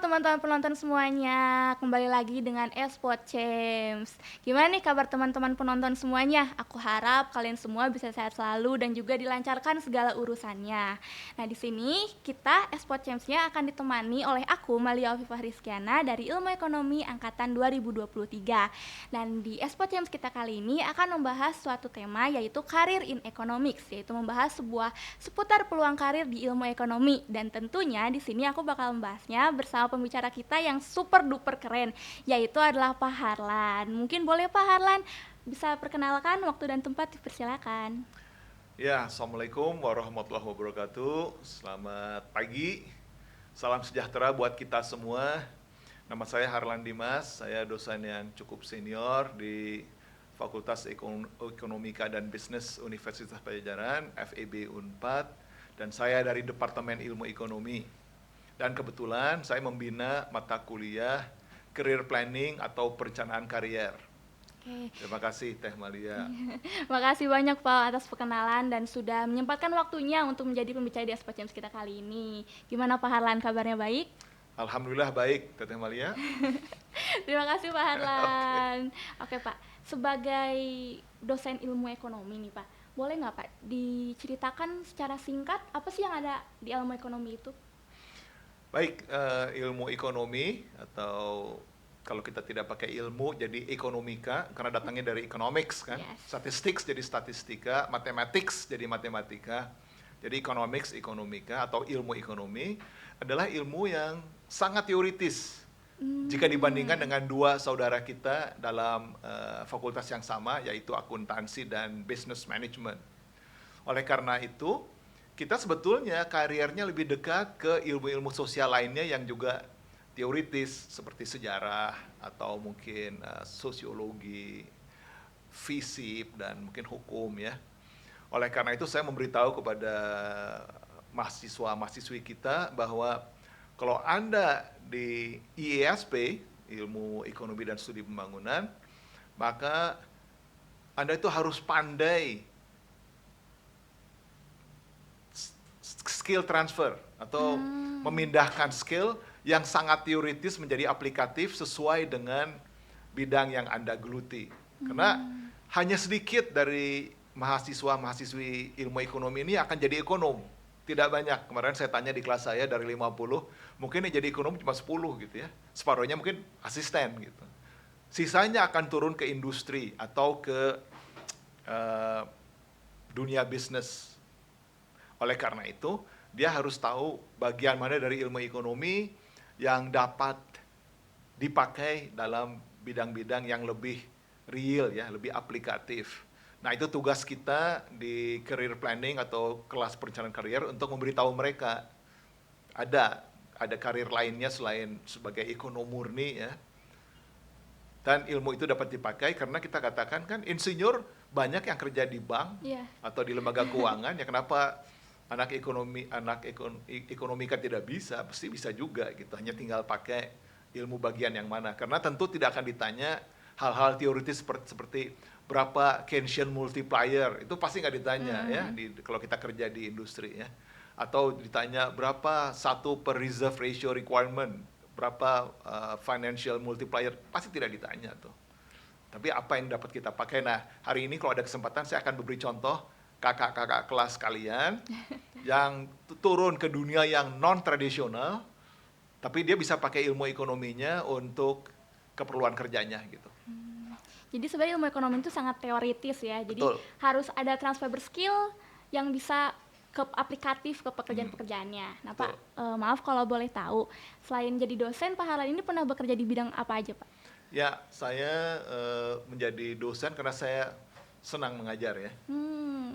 teman-teman penonton semuanya, kembali lagi dengan Esport Champs. Gimana nih kabar teman-teman penonton semuanya? Aku harap kalian semua bisa sehat selalu dan juga dilancarkan segala urusannya. Nah di sini kita Esport Champs-nya akan ditemani oleh aku Malia Afifah Rizkyana dari Ilmu Ekonomi Angkatan 2023. Dan di Esport Champs kita kali ini akan membahas suatu tema yaitu Career in Economics, yaitu membahas seputar peluang karir di ilmu ekonomi. Dan tentunya di sini aku bakal membahasnya bersama pembicara kita yang super duper keren, yaitu adalah Pak Harlan. Mungkin boleh Pak Harlan bisa perkenalkan waktu dan tempat, dipersilakan. Ya, Assalamualaikum warahmatullahi wabarakatuh. Selamat pagi, salam sejahtera buat kita semua. Nama saya Harlan Dimas, saya dosen yang cukup senior di Fakultas Ekonomika dan Bisnis Universitas Padjadjaran, FEB Unpad, dan saya dari Departemen Ilmu Ekonomi. Dan kebetulan saya membina mata kuliah Career Planning atau Perencanaan Karier. Oke. Terima kasih Teh Malia. Makasih banyak Pak atas perkenalan dan sudah menyempatkan waktunya untuk menjadi pembicara di Esport Champs kita kali ini. Gimana Pak Harlan, kabarnya baik? Alhamdulillah baik, Teh Malia. Terima kasih Pak Harlan. Oke Pak, sebagai dosen ilmu ekonomi nih Pak, boleh nggak Pak diceritakan secara singkat apa sih yang ada di ilmu ekonomi itu? Baik, ilmu ekonomi atau kalau kita tidak pakai ilmu jadi ekonomika karena datangnya dari economics kan, Yes. statistics jadi statistika, mathematics jadi matematika. Jadi economics, ekonomika atau ilmu ekonomi adalah ilmu yang sangat teoritis jika dibandingkan dengan dua saudara kita dalam fakultas yang sama, yaitu akuntansi dan business management. Oleh karena itu, kita sebetulnya kariernya lebih dekat ke ilmu-ilmu sosial lainnya yang juga teoritis seperti sejarah atau mungkin sosiologi, FISIP dan mungkin hukum ya. Oleh karena itu saya memberitahu kepada mahasiswa-mahasiswi kita bahwa kalau Anda di IESP, Ilmu Ekonomi dan Studi Pembangunan, maka Anda itu harus pandai skill transfer atau memindahkan skill yang sangat teoritis menjadi aplikatif sesuai dengan bidang yang Anda geluti. Karena hanya sedikit dari mahasiswa-mahasiswi ilmu ekonomi ini akan jadi ekonom. Tidak banyak. Kemarin saya tanya di kelas saya dari 50, mungkin yang jadi ekonom cuma 10 gitu ya. Separuhnya mungkin asisten gitu. Sisanya akan turun ke industri atau ke dunia bisnis. Oleh karena itu, dia harus tahu bagian mana dari ilmu ekonomi yang dapat dipakai dalam bidang-bidang yang lebih real ya, lebih aplikatif. Nah, itu tugas kita di career planning atau kelas perencanaan karier untuk memberitahu mereka ada karir lainnya selain sebagai ekonom murni ya. Dan ilmu itu dapat dipakai karena kita katakan kan insinyur banyak yang kerja di bank atau di lembaga keuangan, ya kenapa anak ekonomika tidak bisa? Pasti bisa juga gitu, hanya tinggal pakai ilmu bagian yang mana. Karena tentu tidak akan ditanya hal-hal teoritis seperti berapa Keynesian multiplier, itu pasti nggak ditanya ya kalau kita kerja di industri ya. Atau ditanya berapa satu per reserve ratio requirement, berapa financial multiplier, pasti tidak ditanya tuh. Tapi apa yang dapat kita pakai? Nah, hari ini kalau ada kesempatan saya akan beri contoh kakak-kakak kelas kalian yang turun ke dunia yang non-tradisional, tapi dia bisa pakai ilmu ekonominya untuk keperluan kerjanya gitu. Jadi sebenarnya ilmu ekonomi itu sangat teoritis ya. Jadi Betul. harus ada transfer skill yang bisa ke aplikatif ke pekerjaan-pekerjaannya. Nah Pak, maaf kalau boleh tahu, selain jadi dosen, Pak Harlan ini pernah bekerja di bidang apa aja Pak? Ya, saya menjadi dosen karena saya senang mengajar ya.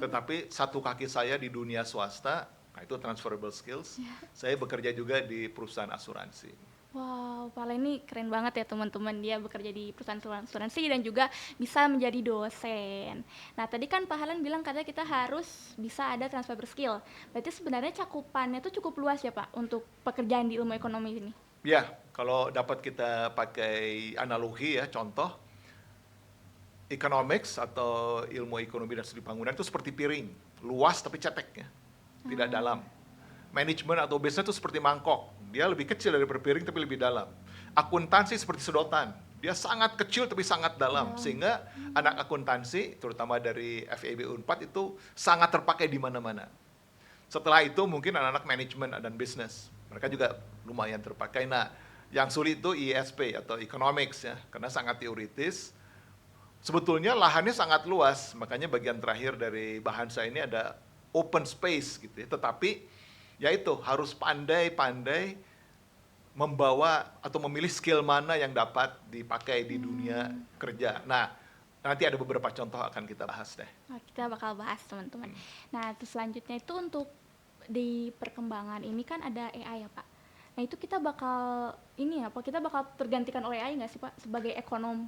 Tetapi satu kaki saya di dunia swasta, nah itu transferable skills. Saya bekerja juga di perusahaan asuransi. Wow, Pak Harlan ini keren banget ya teman-teman, dia bekerja di perusahaan asuransi dan juga bisa menjadi dosen. Nah tadi kan Pak Harlan bilang katanya kita harus bisa ada transfer skill. Berarti sebenarnya cakupannya itu cukup luas ya Pak untuk pekerjaan di ilmu ekonomi ini? Ya, kalau dapat kita pakai analogi ya, contoh, economics atau ilmu ekonomi dan studi bangunan itu seperti piring, luas tapi cetek ya, tidak dalam. Manajemen atau bisnis itu seperti mangkok, dia lebih kecil dari berpiring tapi lebih dalam. Akuntansi seperti sedotan, dia sangat kecil tapi sangat dalam, sehingga anak akuntansi, terutama dari FEB Unpad itu sangat terpakai di mana-mana. Setelah itu mungkin anak-anak manajemen dan bisnis, mereka juga lumayan terpakai. Nah, yang sulit itu ISP atau economics ya, karena sangat teoritis. Sebetulnya lahannya sangat luas, makanya bagian terakhir dari bahan saya ini ada open space gitu ya. Tetapi ya itu harus pandai-pandai membawa atau memilih skill mana yang dapat dipakai di dunia kerja. Nah, nanti ada beberapa contoh akan kita bahas deh. Oh, kita bakal bahas teman-teman. Nah, terus selanjutnya itu untuk di perkembangan ini kan ada AI ya Pak. Nah itu kita bakal kita bakal tergantikan oleh AI nggak sih Pak sebagai ekonom?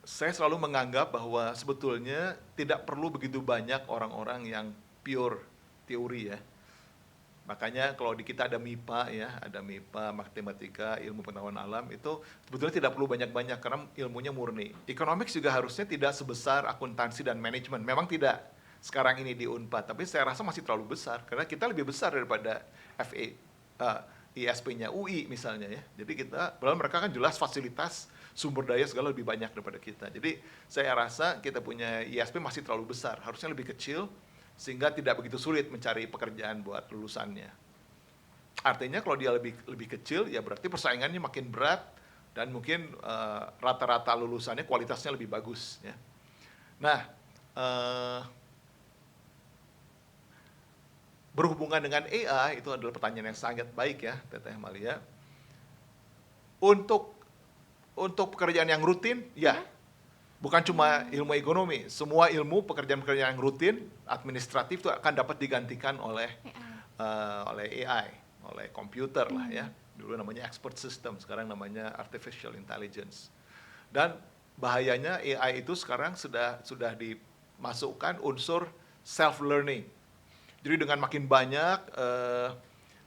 Saya selalu menganggap bahwa sebetulnya tidak perlu begitu banyak orang-orang yang pure teori ya. Makanya kalau di kita ada MIPA ya, ada MIPA, matematika, ilmu pengetahuan alam, itu sebetulnya tidak perlu banyak-banyak karena ilmunya murni. Economics juga harusnya tidak sebesar akuntansi dan manajemen. Memang tidak sekarang ini di Unpad, tapi saya rasa masih terlalu besar karena kita lebih besar daripada ISP-nya UI misalnya ya. Jadi kita, padahal mereka kan jelas fasilitas sumber daya segala lebih banyak daripada kita. Jadi saya rasa kita punya ISP masih terlalu besar, harusnya lebih kecil sehingga tidak begitu sulit mencari pekerjaan buat lulusannya. Artinya kalau dia lebih kecil ya berarti persaingannya makin berat dan mungkin rata-rata lulusannya kualitasnya lebih bagus ya. Nah, berhubungan dengan AI itu adalah pertanyaan yang sangat baik ya, Teteh Malia. Untuk pekerjaan yang rutin, ya, bukan cuma ilmu ekonomi, semua ilmu pekerjaan-pekerjaan yang rutin, administratif itu akan dapat digantikan oleh AI, oleh komputer lah ya. Dulu namanya expert system, sekarang namanya artificial intelligence. Dan bahayanya AI itu sekarang sudah dimasukkan unsur self learning. Jadi dengan makin banyak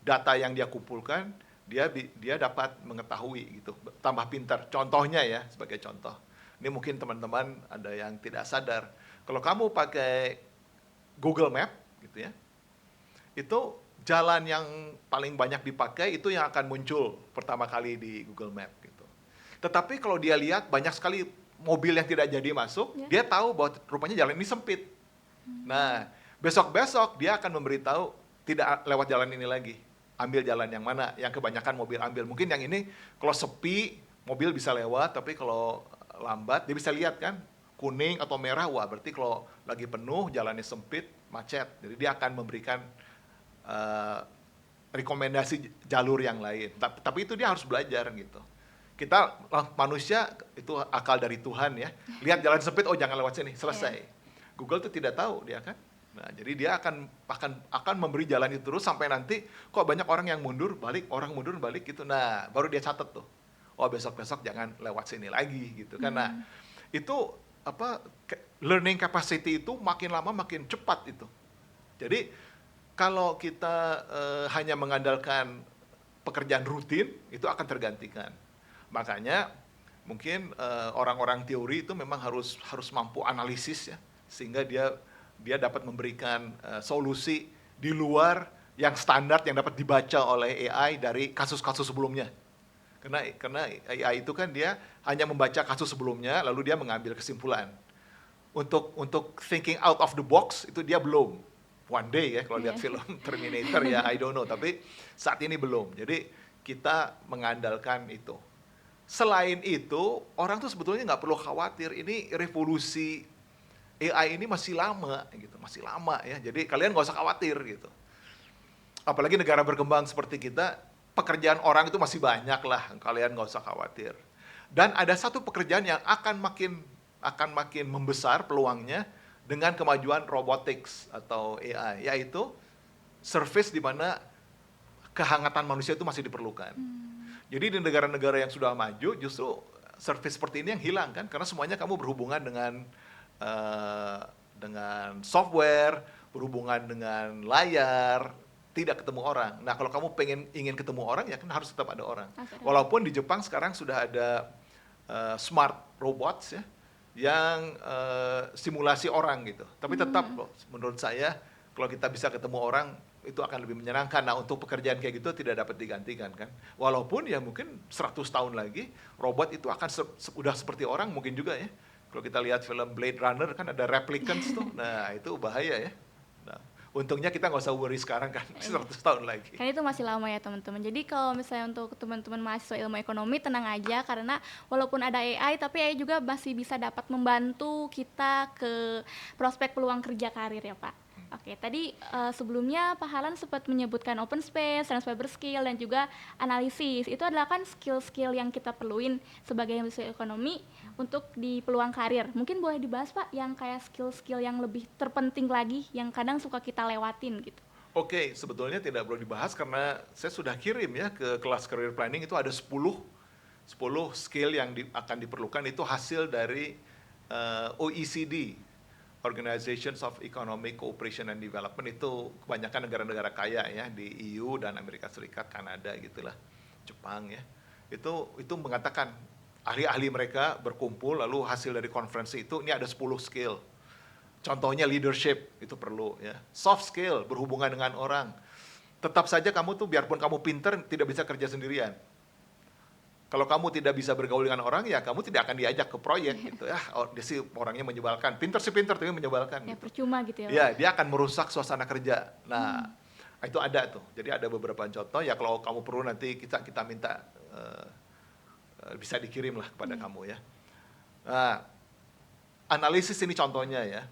data yang dia kumpulkan, dia dapat mengetahui gitu, tambah pintar. Contohnya ya, sebagai contoh. Ini mungkin teman-teman ada yang tidak sadar. Kalau kamu pakai Google Map gitu ya, itu jalan yang paling banyak dipakai itu yang akan muncul pertama kali di Google Map gitu. Tetapi kalau dia lihat banyak sekali mobil yang tidak jadi masuk, dia tahu bahwa rupanya jalan ini sempit. Nah, besok-besok dia akan memberitahu tidak lewat jalan ini lagi. Ambil jalan yang mana, yang kebanyakan mobil ambil. Mungkin yang ini kalau sepi, mobil bisa lewat, tapi kalau lambat, dia bisa lihat kan, kuning atau merah, wah berarti kalau lagi penuh, jalannya sempit, macet. Jadi dia akan memberikan rekomendasi jalur yang lain. Tapi itu dia harus belajar gitu. Kita manusia itu akal dari Tuhan ya. Lihat jalan sempit, oh jangan lewat sini, selesai. Google itu tidak tahu dia kan. Nah, jadi dia akan memberi jalan itu terus sampai nanti kok banyak orang yang mundur balik gitu. Nah, baru dia catat tuh. Oh, besok-besok jangan lewat sini lagi gitu kan. Nah, itu learning capacity itu makin lama makin cepat itu. Jadi kalau kita hanya mengandalkan pekerjaan rutin itu akan tergantikan. Makanya mungkin orang-orang teori itu memang harus mampu analisis ya, sehingga dia dapat memberikan solusi di luar yang standar yang dapat dibaca oleh AI dari kasus-kasus sebelumnya. Karena AI itu kan dia hanya membaca kasus sebelumnya lalu dia mengambil kesimpulan. Untuk thinking out of the box itu dia belum. One day ya kalau lihat film Terminator ya I don't know, tapi saat ini belum. Jadi kita mengandalkan itu. Selain itu, orang tuh sebetulnya nggak perlu khawatir, ini revolusi AI ini masih lama gitu, masih lama ya. Jadi kalian nggak usah khawatir gitu. Apalagi negara berkembang seperti kita, pekerjaan orang itu masih banyak lah, kalian nggak usah khawatir. Dan ada satu pekerjaan yang akan makin membesar peluangnya dengan kemajuan robotics atau AI, yaitu service di mana kehangatan manusia itu masih diperlukan. Jadi di negara-negara yang sudah maju justru service seperti ini yang hilang kan, karena semuanya kamu berhubungan dengan software, berhubungan dengan layar, tidak ketemu orang. Nah kalau kamu ingin ketemu orang ya kan harus tetap ada orang. Walaupun di Jepang sekarang sudah ada smart robots ya, yang simulasi orang gitu. Tapi tetap loh, menurut saya kalau kita bisa ketemu orang itu akan lebih menyenangkan. Nah, untuk pekerjaan kayak gitu tidak dapat digantikan kan. Walaupun ya mungkin 100 tahun lagi robot itu akan udah seperti orang mungkin juga ya. Kalau kita lihat film Blade Runner kan ada replicants tuh. Nah, itu bahaya ya. Nah, untungnya kita nggak usah worry sekarang kan, 100 tahun lagi. Kan itu masih lama ya teman-teman. Jadi kalau misalnya untuk teman-teman mahasiswa ilmu ekonomi tenang aja, karena walaupun ada AI tapi AI juga masih bisa dapat membantu kita ke prospek peluang kerja karir ya Pak. Oke, tadi sebelumnya Pak Halan sempat menyebutkan open space, transferable skill, dan juga analisis. Itu adalah kan skill-skill yang kita perluin sebagai mahasiswa ekonomi untuk di peluang karir. Mungkin boleh dibahas Pak yang kayak skill-skill yang lebih terpenting lagi yang kadang suka kita lewatin gitu. Oke, sebetulnya tidak perlu dibahas karena saya sudah kirim ya ke kelas career planning, itu ada 10 skill yang akan diperlukan. Itu hasil dari OECD, Organizations of Economic Cooperation and Development. Itu kebanyakan negara-negara kaya ya, di EU dan Amerika Serikat, Kanada gitulah, Jepang ya. Itu mengatakan ahli-ahli mereka berkumpul lalu hasil dari konferensi itu ini ada 10 skill. Contohnya leadership, itu perlu ya. Soft skill, berhubungan dengan orang. Tetap saja kamu tuh biarpun kamu pinter tidak bisa kerja sendirian. Kalau kamu tidak bisa bergaul dengan orang, ya kamu tidak akan diajak ke proyek gitu ya. Oh, dia sih orangnya menyebalkan. Pinter sih pinter, tapi menyebalkan. Ya gitu. percuma gitu ya. Ya, dia akan merusak suasana kerja. Nah, itu ada tuh. Jadi ada beberapa contoh. Ya kalau kamu perlu nanti kita minta bisa dikirim lah kepada kamu ya. Nah, analisis ini contohnya ya.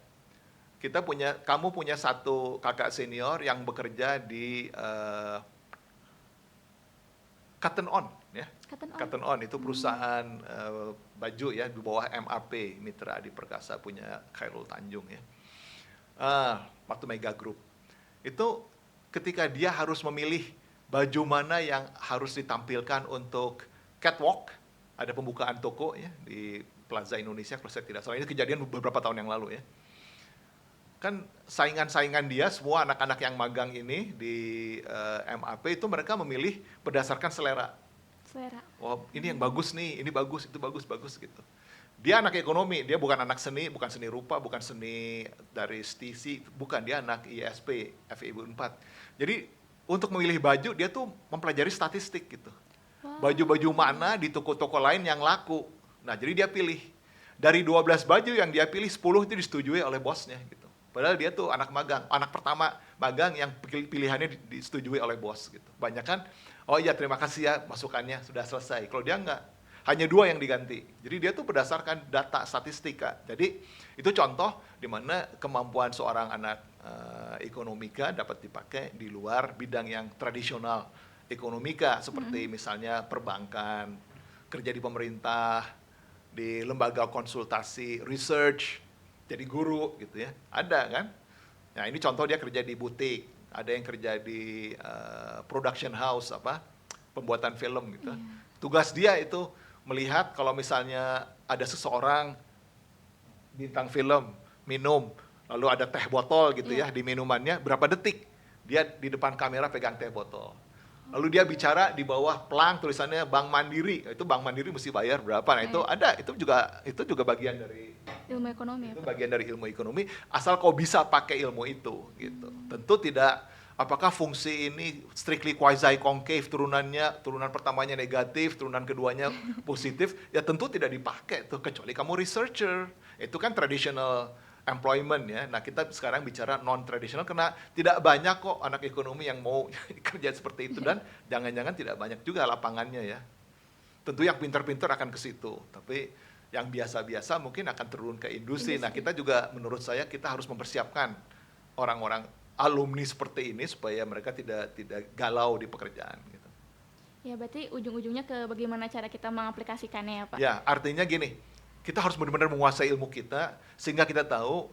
Kamu punya satu kakak senior yang bekerja di Cotton On ya. Cotton On itu perusahaan baju ya di bawah MAP, Mitra Adi Perkasa punya Khairul Tanjung ya. Waktu Mega Group. Itu ketika dia harus memilih baju mana yang harus ditampilkan untuk catwalk, ada pembukaan toko ya di Plaza Indonesia kalau saya tidak salah. Ini kejadian beberapa tahun yang lalu ya. Kan saingan-saingan dia, semua anak-anak yang magang ini di MAP itu mereka memilih berdasarkan selera. Oh, ini yang bagus nih, ini bagus, itu bagus gitu. Dia anak ekonomi, dia bukan anak seni, bukan seni rupa, bukan seni dari STC, bukan, dia anak ISP, FIB 4. Jadi untuk memilih baju, dia tuh mempelajari statistik gitu. Baju-baju mana di toko-toko lain yang laku. Nah, jadi dia pilih. Dari 12 baju yang dia pilih, 10 itu disetujui oleh bosnya gitu. Padahal dia tuh anak magang, anak pertama magang yang pilihannya disetujui oleh bos gitu. Banyak kan, oh iya terima kasih ya masukannya, sudah selesai. Kalau dia enggak, hanya 2 yang diganti. Jadi dia tuh berdasarkan data statistika. Jadi itu contoh di mana kemampuan seorang anak ekonomika dapat dipakai di luar bidang yang tradisional ekonomika, seperti misalnya perbankan, kerja di pemerintah, di lembaga konsultasi, research, jadi guru gitu ya, ada kan. Nah ini contoh dia kerja di butik, ada yang kerja di production house, pembuatan film gitu. Tugas dia itu melihat kalau misalnya ada seseorang bintang film minum, lalu ada teh botol gitu ya di minumannya, berapa detik dia di depan kamera pegang teh botol. Lalu dia bicara di bawah pelang tulisannya Bank Mandiri, itu Bank Mandiri mesti bayar berapa. Nah itu ada, itu juga bagian dari ilmu ekonomi. Itu bagian dari ilmu ekonomi, asal kau bisa pakai ilmu itu gitu. Tentu tidak, apakah fungsi ini strictly quasi concave, turunan pertamanya negatif, turunan keduanya positif, ya tentu tidak dipakai tuh kecuali kamu researcher. Itu kan traditional employment ya. Nah kita sekarang bicara non-traditional karena tidak banyak kok anak ekonomi yang mau kerja seperti itu, dan jangan-jangan tidak banyak juga lapangannya ya. Tentu yang pintar-pintar akan ke situ, tapi yang biasa-biasa mungkin akan turun ke industri. Nah kita juga, menurut saya kita harus mempersiapkan orang-orang alumni seperti ini supaya mereka tidak galau di pekerjaan gitu. Ya berarti ujung-ujungnya ke bagaimana cara kita mengaplikasikannya ya Pak? Ya artinya gini, kita harus benar-benar menguasai ilmu kita sehingga kita tahu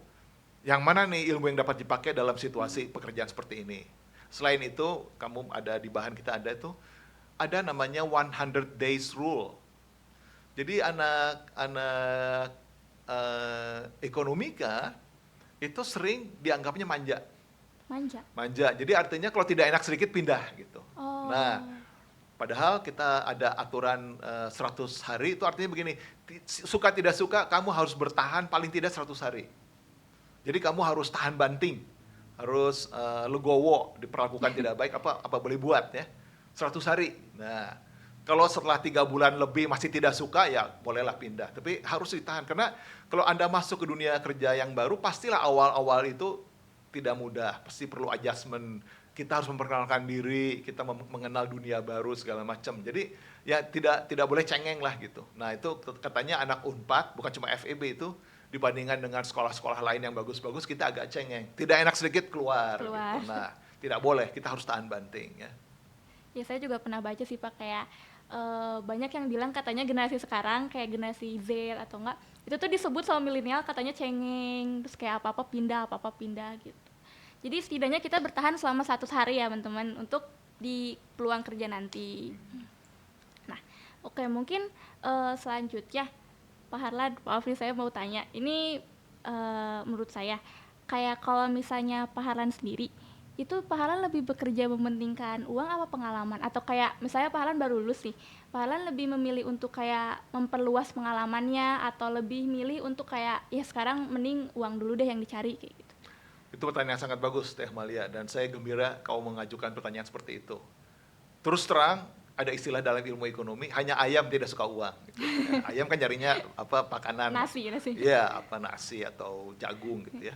yang mana nih ilmu yang dapat dipakai dalam situasi pekerjaan seperti ini. Selain itu, kamu ada di bahan kita ada namanya 100 days rule. Jadi anak ekonomika itu sering dianggapnya manja. Manja. Jadi artinya kalau tidak enak sedikit pindah gitu. Oh. Nah, padahal kita ada aturan 100 hari, itu artinya begini, suka tidak suka kamu harus bertahan paling tidak 100 hari. Jadi kamu harus tahan banting. harus legowo, diperlakukan tidak baik, apa boleh buat ya, 100 hari. Nah, kalau setelah 3 bulan lebih masih tidak suka, ya bolehlah pindah. Tapi harus ditahan, karena kalau Anda masuk ke dunia kerja yang baru, pastilah awal-awal itu tidak mudah, pasti perlu adjustment. Kita harus memperkenalkan diri, kita mengenal dunia baru segala macam. Jadi ya tidak boleh cengeng lah gitu. Nah itu katanya anak Unpad, bukan cuma FEB itu, dibandingkan dengan sekolah-sekolah lain yang bagus-bagus, kita agak cengeng. Tidak enak sedikit keluar. Gitu. Nah tidak boleh, kita harus tahan banting ya. Ya saya juga pernah baca sih Pak, kayak banyak yang bilang katanya generasi sekarang kayak generasi Z atau enggak, itu tuh disebut sama milenial katanya cengeng, terus kayak apa-apa pindah gitu. Jadi setidaknya kita bertahan selama 100 hari ya teman-teman untuk di peluang kerja nanti. Nah, oke, mungkin selanjutnya Pak Harlan, maaf nih saya mau tanya. Ini menurut saya kayak kalau misalnya Pak Harlan sendiri, itu Pak Harlan lebih bekerja mementingkan uang apa pengalaman? Atau kayak misalnya Pak Harlan baru lulus nih, Pak Harlan lebih memilih untuk kayak memperluas pengalamannya atau lebih milih untuk kayak ya sekarang mending uang dulu deh yang dicari kayak gitu. Itu pertanyaan yang sangat bagus, Teh Malia, dan saya gembira kau mengajukan pertanyaan seperti itu. Terus terang, ada istilah dalam ilmu ekonomi, hanya ayam tidak suka uang. Gitu. Ya, ayam kan nyarinya makanan. Nasi. Iya, nasi atau jagung gitu ya.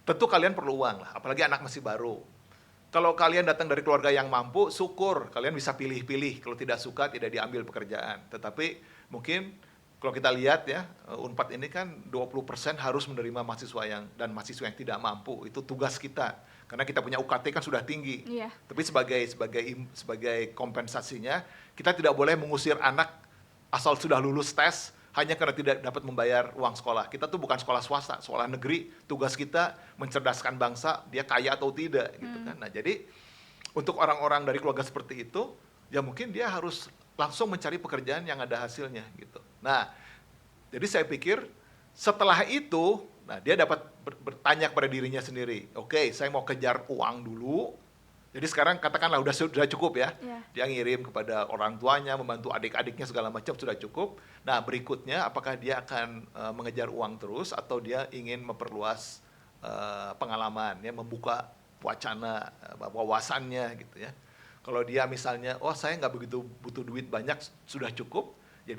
Tentu kalian perlu uang lah, apalagi anak masih baru. Kalau kalian datang dari keluarga yang mampu, syukur kalian bisa pilih-pilih. Kalau tidak suka, tidak diambil pekerjaan. Tetapi mungkin kalau kita lihat ya, Unpad ini kan 20% harus menerima mahasiswa dan mahasiswa yang tidak mampu. Itu tugas kita. Karena kita punya UKT kan sudah tinggi. Iya. Tapi sebagai kompensasinya, kita tidak boleh mengusir anak asal sudah lulus tes hanya karena tidak dapat membayar uang sekolah. Kita tuh bukan sekolah swasta, sekolah negeri. Tugas kita mencerdaskan bangsa, dia kaya atau tidak gitu kan. Nah, jadi untuk orang-orang dari keluarga seperti itu, ya mungkin dia harus langsung mencari pekerjaan yang ada hasilnya gitu. Nah, jadi saya pikir setelah itu, nah dia dapat bertanya kepada dirinya sendiri, oke, saya mau kejar uang dulu. Jadi sekarang katakanlah sudah cukup ya. Yeah. Dia ngirim kepada orang tuanya, membantu adik-adiknya segala macam sudah cukup. Nah, berikutnya apakah dia akan mengejar uang terus atau dia ingin memperluas pengalaman ya, membuka wacana wawasannya gitu ya. Kalau dia misalnya, oh saya nggak begitu butuh duit banyak, sudah cukup, ya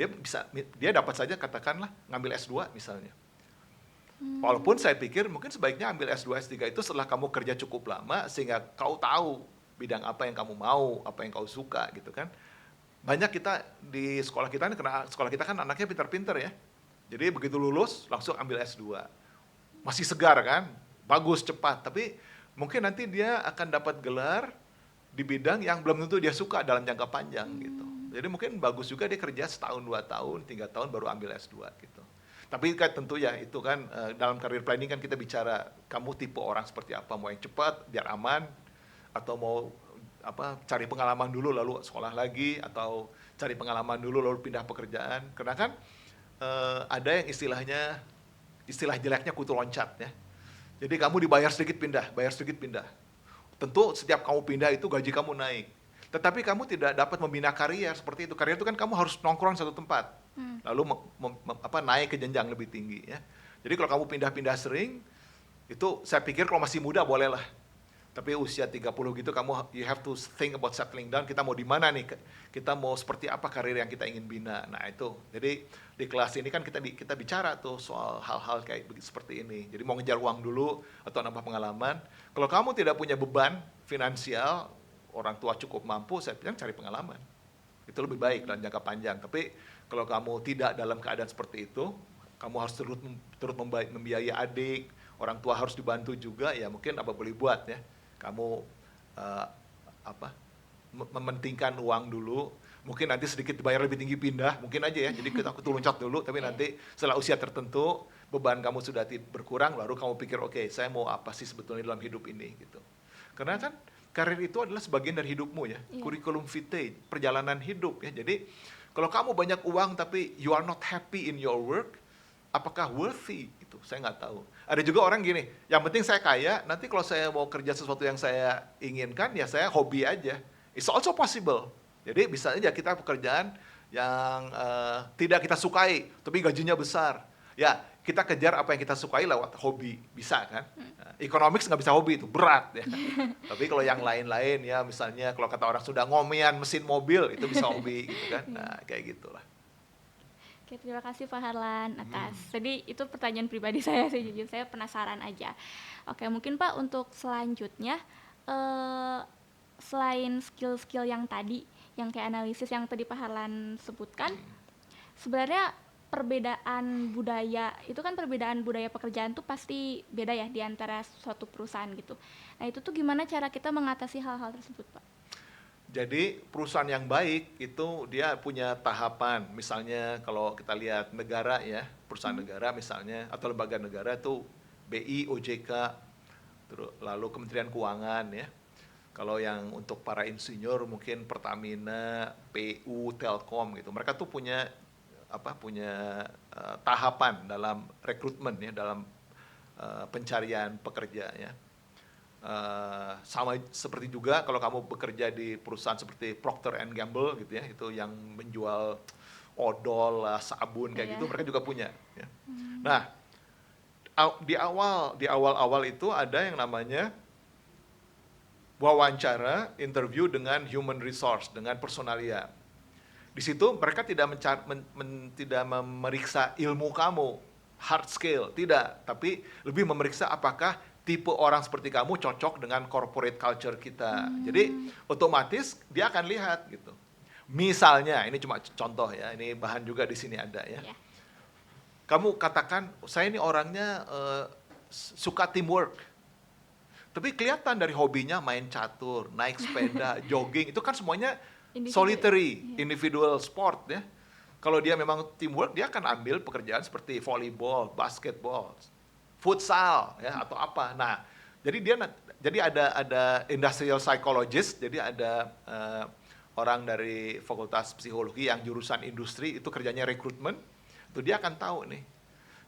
dia dapat saja katakanlah ngambil S2 misalnya. Walaupun saya pikir mungkin sebaiknya ambil S2, S3 itu setelah kamu kerja cukup lama, sehingga kau tahu bidang apa yang kamu mau, apa yang kau suka gitu kan. Banyak kita di sekolah kita, karena sekolah kita kan anaknya pintar-pintar ya. Jadi begitu lulus, langsung ambil S2. Masih segar kan, bagus, cepat, tapi mungkin nanti dia akan dapat gelar di bidang yang belum tentu dia suka dalam jangka panjang gitu. Jadi mungkin bagus juga dia kerja setahun, 2 tahun, 3 tahun baru ambil S2 gitu. Tapi kan tentu ya itu kan dalam career planning kan kita bicara kamu tipe orang seperti apa, mau yang cepat biar aman atau mau cari pengalaman dulu lalu sekolah lagi atau cari pengalaman dulu lalu pindah pekerjaan. Karena kan ada yang istilah jeleknya kutu loncat ya. Jadi kamu dibayar sedikit pindah, bayar sedikit pindah. Tentu setiap kamu pindah itu gaji kamu naik. Tetapi kamu tidak dapat membina karier seperti itu. Karier itu kan kamu harus nongkrong satu tempat. Lalu naik ke jenjang lebih tinggi ya. Jadi kalau kamu pindah-pindah sering, itu saya pikir kalau masih muda bolehlah. Tapi usia 30 gitu you have to think about settling down. Kita mau di mana nih? Kita mau seperti apa karir yang kita ingin bina. Nah, itu. Jadi di kelas ini kan kita bicara tuh soal hal-hal kayak seperti ini. Jadi mau ngejar uang dulu atau nambah pengalaman. Kalau kamu tidak punya beban finansial, orang tua cukup mampu, saya bilang cari pengalaman. Itu lebih baik dalam jangka panjang. Tapi kalau kamu tidak dalam keadaan seperti itu, kamu harus terus membiayai adik, orang tua harus dibantu juga, ya mungkin apa boleh buat ya. Kamu mementingkan uang dulu, mungkin nanti sedikit dibayar lebih tinggi pindah, mungkin aja ya. Jadi kita loncat dulu, tapi nanti setelah usia tertentu, beban kamu sudah berkurang, baru kamu pikir, oke, saya mau apa sih sebetulnya dalam hidup ini gitu. Karena kan karir itu adalah sebagian dari hidupmu ya, curriculum vitae, perjalanan hidup ya. Jadi kalau kamu banyak uang tapi you are not happy in your work, apakah worthy? Itu saya nggak tahu. Ada juga orang gini, yang penting saya kaya, nanti kalau saya mau kerja sesuatu yang saya inginkan, ya saya hobi aja. It's also possible. Jadi bisa aja kita pekerjaan yang tidak kita sukai, tapi gajinya besar. Ya, kita kejar apa yang kita sukai lewat hobi, bisa kan? Nah, economics nggak bisa hobi, itu berat ya. Tapi kalau yang lain-lain ya, misalnya kalau kata orang sudah ngomean mesin mobil, itu bisa hobi gitu kan. Nah, kayak gitulah. Oke, terima kasih Pak Harlan atas. Jadi itu pertanyaan pribadi saya sih, jujur saya penasaran aja. Oke, mungkin Pak untuk selanjutnya, selain skill-skill yang tadi, yang kayak analisis yang tadi Pak Harlan sebutkan, sebenarnya perbedaan budaya, itu kan perbedaan budaya pekerjaan tuh pasti beda ya di antara suatu perusahaan gitu. Nah itu tuh gimana cara kita mengatasi hal-hal tersebut Pak? Jadi perusahaan yang baik itu dia punya tahapan. Misalnya kalau kita lihat negara ya, perusahaan negara misalnya atau lembaga negara itu BI, OJK, terus lalu Kementerian Keuangan ya. Kalau yang untuk para insinyur mungkin Pertamina, PU, Telkom gitu. Mereka tuh punya tahapan dalam rekrutmen ya, dalam pencarian pekerja ya. Sama seperti juga kalau kamu bekerja di perusahaan seperti Procter and Gamble gitu ya, itu yang menjual odol, sabun kayak gitu, mereka juga punya ya. Nah, di awal itu ada yang namanya wawancara, interview dengan human resource, dengan personalia. Di situ mereka tidak memeriksa ilmu kamu, hard skill, tidak, tapi lebih memeriksa apakah tipe orang seperti kamu cocok dengan corporate culture kita. Jadi otomatis dia akan lihat gitu. Misalnya, ini cuma contoh ya, ini bahan juga di sini ada ya. Yeah. Kamu katakan, saya ini orangnya suka teamwork. Tapi kelihatan dari hobinya main catur, naik sepeda, jogging, itu kan semuanya solitary, individual sport ya. Kalau dia memang teamwork, dia akan ambil pekerjaan seperti volleyball, basketball, futsal ya atau apa. Nah, jadi ada industrial psychologist, jadi ada orang dari Fakultas Psikologi yang jurusan industri itu kerjanya rekrutmen, itu dia akan tahu nih.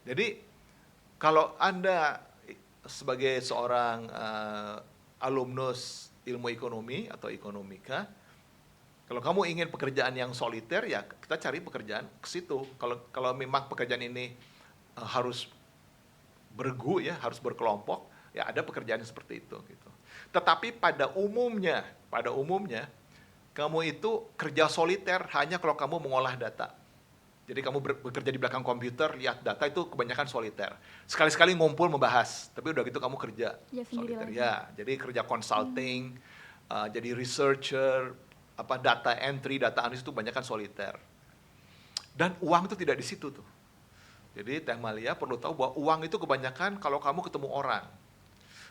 Jadi kalau Anda sebagai seorang alumnus ilmu ekonomi atau ekonomika, kalau kamu ingin pekerjaan yang soliter ya kita cari pekerjaan ke situ. Kalau memang pekerjaan ini harus bergu ya, harus berkelompok, ya ada pekerjaan seperti itu gitu. Tetapi pada umumnya kamu itu kerja soliter hanya kalau kamu mengolah data. Jadi kamu bekerja di belakang komputer, lihat data itu kebanyakan soliter. Sekali-sekali ngumpul membahas, tapi udah gitu kamu kerja soliter ya. Jadi kerja consulting, jadi researcher, data entry, data analis itu kebanyakan soliter. Dan uang itu tidak di situ tuh. Jadi Teh Malia perlu tahu bahwa uang itu kebanyakan kalau kamu ketemu orang.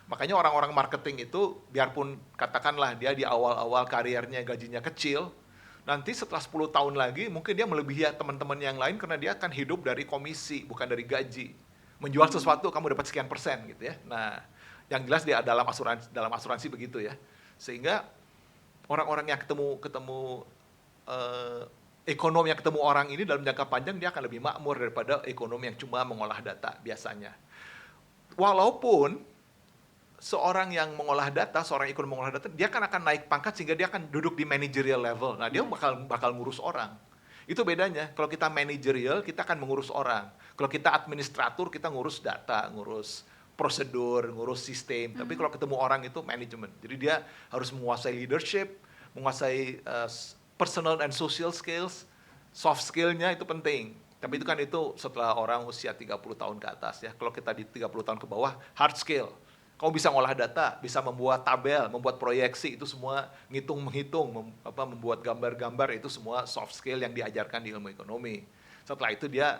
Makanya orang-orang marketing itu, biarpun katakanlah dia di awal-awal karirnya gajinya kecil, nanti setelah 10 tahun lagi mungkin dia melebihi teman-teman yang lain karena dia akan hidup dari komisi, bukan dari gaji. Menjual sesuatu kamu dapat sekian persen gitu ya. Nah, yang jelas dia dalam asuransi begitu ya. Sehingga orang-orang yang ketemu ekonom yang ketemu orang ini dalam jangka panjang dia akan lebih makmur daripada ekonom yang cuma mengolah data biasanya. Walaupun seorang yang mengolah data, seorang ekonom mengolah data, dia kan akan naik pangkat sehingga dia akan duduk di managerial level. Nah, dia bakal ngurus orang. Itu bedanya. Kalau kita managerial, kita akan mengurus orang. Kalau kita administratur, kita ngurus data, ngurus prosedur, ngurus sistem. Tapi kalau ketemu orang itu manajemen. Jadi dia harus menguasai leadership, menguasai personal and social skills, soft skill-nya itu penting. Tapi itu kan setelah orang usia 30 tahun ke atas ya. Kalau kita di 30 tahun ke bawah, hard skill. Kamu bisa ngolah data, bisa membuat tabel, membuat proyeksi, itu semua menghitung, membuat gambar-gambar, itu semua soft skill yang diajarkan di ilmu ekonomi. Setelah itu dia,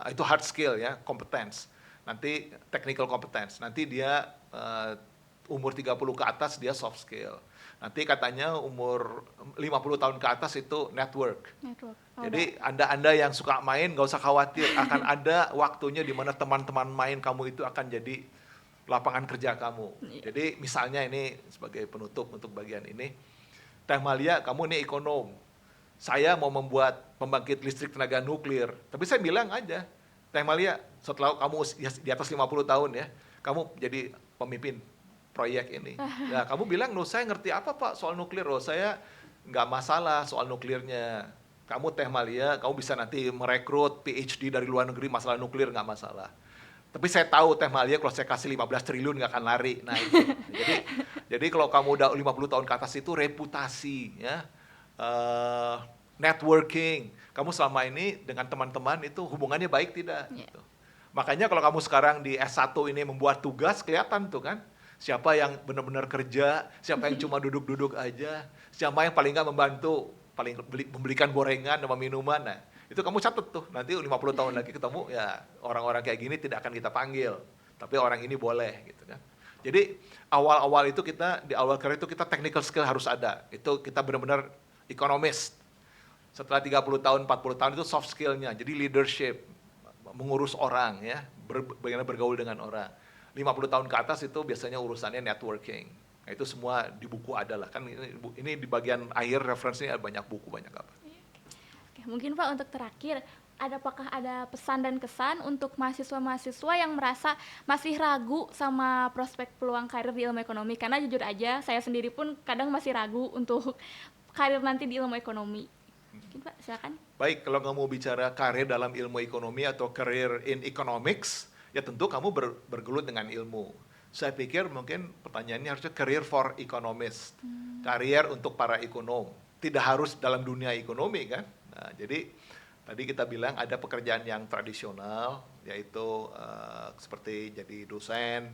itu hard skill ya, competence. Nanti technical competence. Nanti dia umur 30 ke atas dia soft skill. Nanti katanya umur 50 tahun ke atas itu network. Jadi Anda yang suka main nggak usah khawatir, akan ada waktunya di mana teman-teman main kamu itu akan jadi lapangan kerja kamu. Jadi misalnya ini sebagai penutup untuk bagian ini, Teh Malia kamu ini ekonom, saya mau membuat pembangkit listrik tenaga nuklir, tapi saya bilang aja, Teh Malia setelah kamu di atas 50 tahun ya, kamu jadi pemimpin proyek ini. Ya, kamu bilang, saya ngerti apa Pak soal nuklir? Saya nggak masalah soal nuklirnya. Kamu Teh Malia, kamu bisa nanti merekrut PhD dari luar negeri masalah nuklir nggak masalah. Tapi saya tahu Teh Malia kalau saya kasih 15 triliun nggak akan lari. Nah itu. Jadi kalau kamu udah 50 tahun ke atas itu reputasi, ya, eh, networking. Kamu selama ini dengan teman-teman itu hubungannya baik tidak? Yeah. Gitu. Makanya kalau kamu sekarang di S1 ini membuat tugas, kelihatan tuh kan. Siapa yang benar-benar kerja, siapa yang cuma duduk-duduk aja, siapa yang paling nggak membantu, paling memberikan gorengan sama minuman. Nah, itu kamu catat tuh, nanti 50 tahun lagi ketemu, ya orang-orang kayak gini tidak akan kita panggil, tapi orang ini boleh gitu kan. Jadi awal-awal itu kita, di awal karir itu kita technical skill harus ada, itu kita benar-benar ekonomis. Setelah 30 tahun, 40 tahun itu soft skillnya, jadi leadership, mengurus orang ya, bagaimana bergaul dengan orang. 50 tahun ke atas itu biasanya urusannya networking. Nah, itu semua di buku ada lah, kan ini di bagian akhir referensinya ada banyak buku, banyak apa. Oke, mungkin Pak untuk terakhir, apakah ada pesan dan kesan untuk mahasiswa-mahasiswa yang merasa masih ragu sama prospek peluang karir di ilmu ekonomi? Karena jujur aja, saya sendiri pun kadang masih ragu untuk karir nanti di ilmu ekonomi. Mungkin Pak, silakan. Baik, kalau kamu bicara karir dalam ilmu ekonomi atau career in economics, ya tentu kamu bergelut dengan ilmu. Saya pikir mungkin pertanyaannya harusnya career for economists, karier untuk para ekonom. Tidak harus dalam dunia ekonomi kan. Nah, jadi tadi kita bilang ada pekerjaan yang tradisional, yaitu seperti jadi dosen,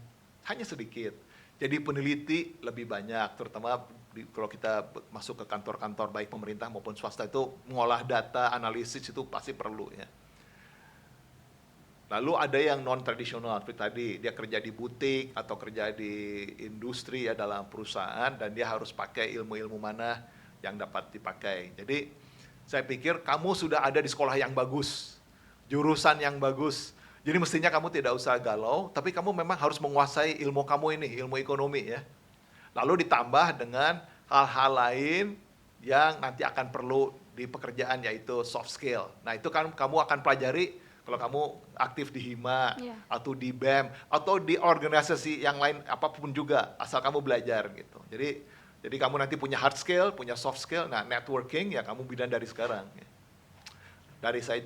hanya sedikit. Jadi peneliti lebih banyak, terutama kalau kita masuk ke kantor-kantor baik pemerintah maupun swasta itu mengolah data, analisis itu pasti perlu ya. Lalu ada yang non tradisional seperti tadi, dia kerja di butik atau kerja di industri ya dalam perusahaan dan dia harus pakai ilmu-ilmu mana yang dapat dipakai. Jadi saya pikir kamu sudah ada di sekolah yang bagus, jurusan yang bagus. Jadi mestinya kamu tidak usah galau, tapi kamu memang harus menguasai ilmu kamu ini, ilmu ekonomi ya. Lalu ditambah dengan hal-hal lain yang nanti akan perlu di pekerjaan yaitu soft skill. Nah itu kan kamu akan pelajari kalau kamu aktif di HIMA atau di BEM atau di organisasi yang lain apapun juga asal kamu belajar gitu. Jadi kamu nanti punya hard skill, punya soft skill. Nah networking ya kamu bidan dari sekarang. Ya. Dari saya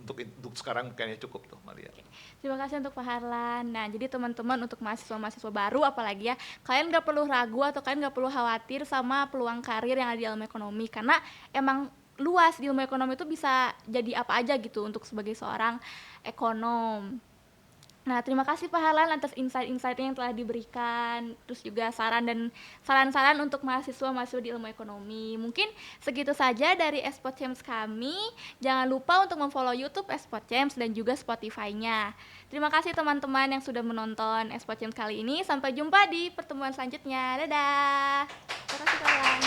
untuk sekarang kayaknya cukup tuh Malia. Terima kasih untuk Pak Harlan. Nah, jadi teman-teman untuk mahasiswa-mahasiswa baru apalagi ya, kalian nggak perlu ragu atau kalian nggak perlu khawatir sama peluang karir yang ada di ilmu ekonomi karena emang luas di ilmu ekonomi itu bisa jadi apa aja gitu untuk sebagai seorang ekonom. Nah, terima kasih Pak Harlan atas insight-insight yang telah diberikan, terus juga saran-saran untuk mahasiswa-mahasiswa di ilmu ekonomi. Mungkin segitu saja dari Espotchamps kami. Jangan lupa untuk memfollow YouTube Espotchamps dan juga Spotify-nya. Terima kasih teman-teman yang sudah menonton Espotchamps kali ini. Sampai jumpa di pertemuan selanjutnya. Dadah. Terima kasih Pak Harlan.